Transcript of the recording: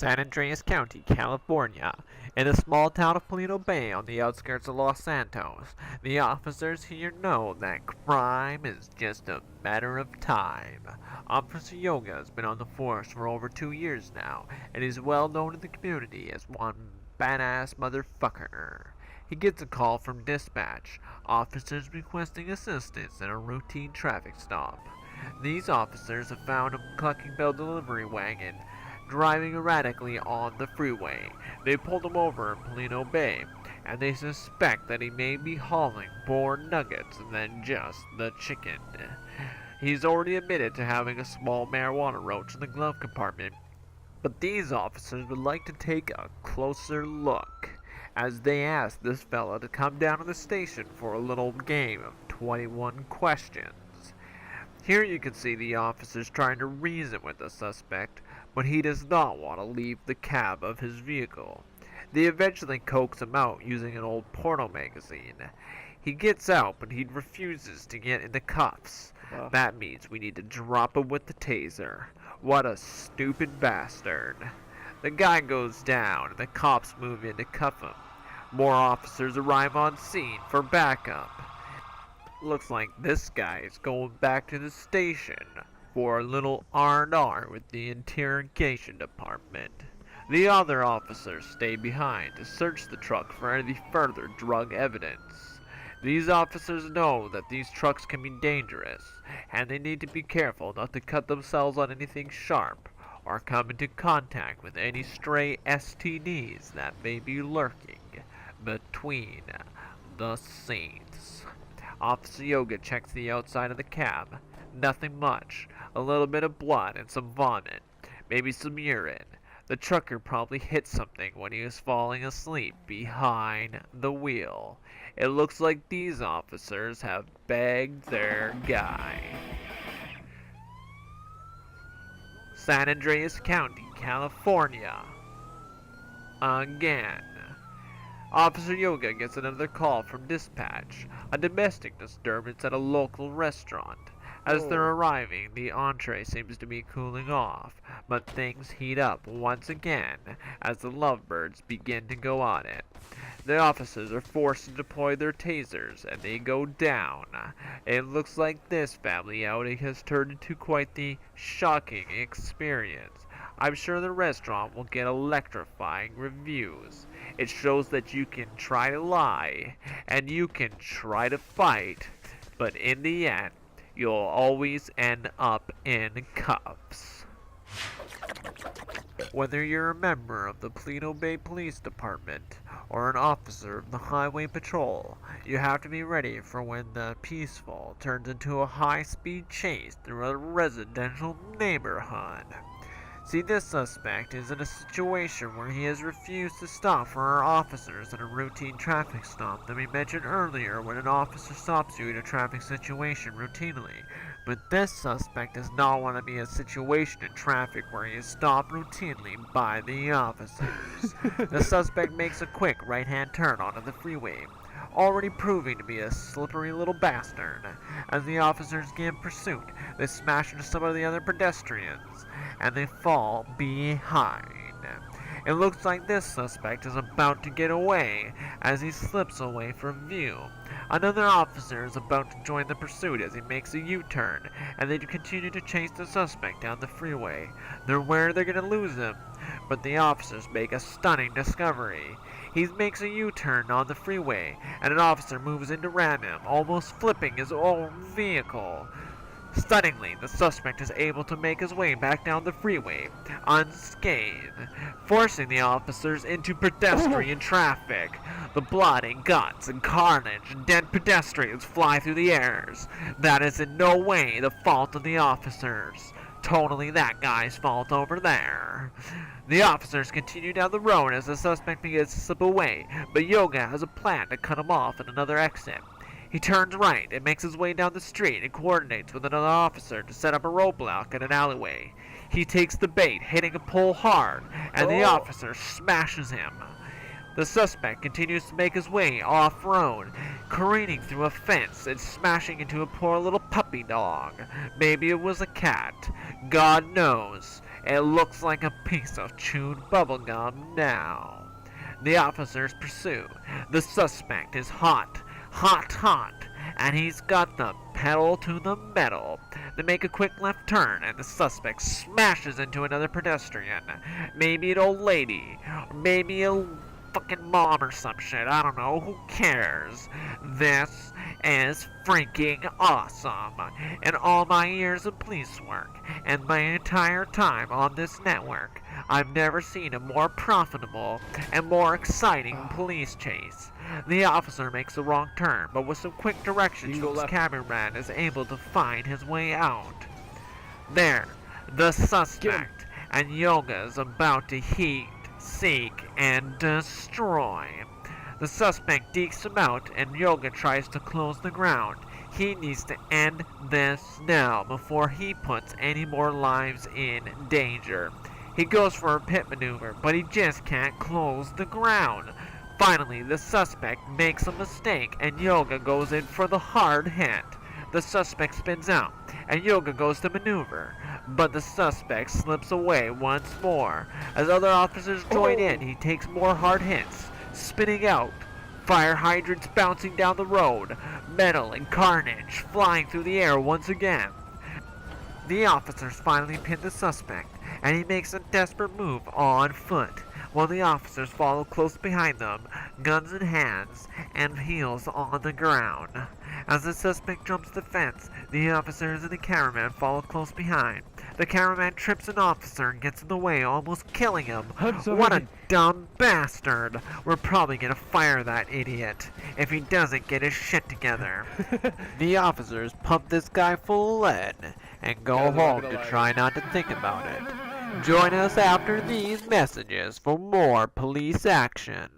San Andreas County, California. In a small town of Polito Bay on the outskirts of Los Santos, the officers here know that crime is just a matter of time. Officer Yoga has been on the force for over 2 years now, and is well known in the community as one badass motherfucker. He gets a call from dispatch, officers requesting assistance in a routine traffic stop. These officers have found him clucking Bell delivery wagon, driving erratically on the freeway. They pulled him over in Polito Bay, and they suspect that he may be hauling more nuggets than just the chicken. He's already admitted to having a small marijuana roach in the glove compartment, but these officers would like to take a closer look, as they ask this fella to come down to the station for a little game of 21 questions. Here you can see the officers trying to reason with the suspect, but he does not want to leave the cab of his vehicle. They eventually coax him out using an old porno magazine. He gets out, but he refuses to get in the cuffs. That means we need to drop him with the taser. What a stupid bastard. The guy goes down, and the cops move in to cuff him. More officers arrive on scene for backup. Looks like this guy is going back to the station for a little R&R with the interrogation department. The other officers stay behind to search the truck for any further drug evidence. These officers know that these trucks can be dangerous, and they need to be careful not to cut themselves on anything sharp or come into contact with any stray STDs that may be lurking between the seats. Officer Yoga checks the outside of the cab. Nothing much. A little bit of blood and some vomit. Maybe some urine. The trucker probably hit something when he was falling asleep behind the wheel. It looks like these officers have bagged their guy. San Andreas County, California. Again. Officer Yoga gets another call from dispatch. A domestic disturbance at a local restaurant. As they're arriving, the entree seems to be cooling off, but things heat up once again as the lovebirds begin to go on it. The officers are forced to deploy their tasers, and they go down. It looks like this family outing has turned into quite the shocking experience. I'm sure the restaurant will get electrifying reviews. It shows that you can try to lie, and you can try to fight, but in the end, you'll always end up in cuffs. Whether you're a member of the Polito Bay Police Department or an officer of the Highway Patrol, you have to be ready for when the peaceful turns into a high-speed chase through a residential neighborhood. See, this suspect is in a situation where he has refused to stop for our officers in a routine traffic stop that we mentioned earlier when an officer stops you in a traffic situation routinely. But this suspect does not want to be in a situation in traffic where he is stopped routinely by the officers. The suspect makes a quick right-hand turn onto the freeway, already proving to be a slippery little bastard. As the officers give pursuit, they smash into some of the other pedestrians, and they fall behind. It looks like this suspect is about to get away as he slips away from view. Another officer is about to join the pursuit as he makes a U-turn, and they continue to chase the suspect down the freeway. They're worried they're going to lose him, but the officers make a stunning discovery. He makes a U-turn on the freeway, and an officer moves in to ram him, almost flipping his own vehicle. Stunningly, the suspect is able to make his way back down the freeway, unscathed, forcing the officers into pedestrian traffic. The blood and guts and carnage and dead pedestrians fly through the airs. That is in no way the fault of the officers. Totally that guy's fault over there. The officers continue down the road as the suspect begins to slip away, but Yoga has a plan to cut him off at another exit. He turns right and makes his way down the street and coordinates with another officer to set up a roadblock in an alleyway. He takes the bait, hitting a pole hard, and the officer smashes him. The suspect continues to make his way off-road, careening through a fence and smashing into a poor little puppy dog. Maybe it was a cat. God knows. It looks like a piece of chewed bubblegum now. The officers pursue. The suspect is hot, and he's got the pedal to the metal. They make a quick left turn, and the suspect smashes into another pedestrian. Maybe an old lady, or maybe a fucking mom or some shit. I don't know. Who cares? This is freaking awesome. In all my years of police work and my entire time on this network, I've never seen a more profitable and more exciting police chase. The officer makes a wrong turn, but with some quick directions from his cameraman is able to find his way out. There, the suspect and Yoga's about to heat, seek, and destroy. The suspect dekes him out, and Yoga tries to close the ground. He needs to end this now before he puts any more lives in danger. He goes for a pit maneuver, but he just can't close the ground. Finally, the suspect makes a mistake, and Yoga goes in for the hard hit. The suspect spins out, and Yoga goes to maneuver, but the suspect slips away once more. As other officers join in, he takes more hard hits, spinning out, fire hydrants bouncing down the road, metal and carnage flying through the air once again. The officers finally pin the suspect, and he makes a desperate move on foot, while the officers follow close behind them, guns in hands, and heels on the ground. As the suspect jumps the fence, the officers and the cameraman follow close behind. The cameraman trips an officer and gets in the way, almost killing him. What a dumb bastard! We're probably gonna fire that idiot if he doesn't get his shit together. The officers pump this guy full of lead and go home to try not to think about it. Join us after these messages for more police action.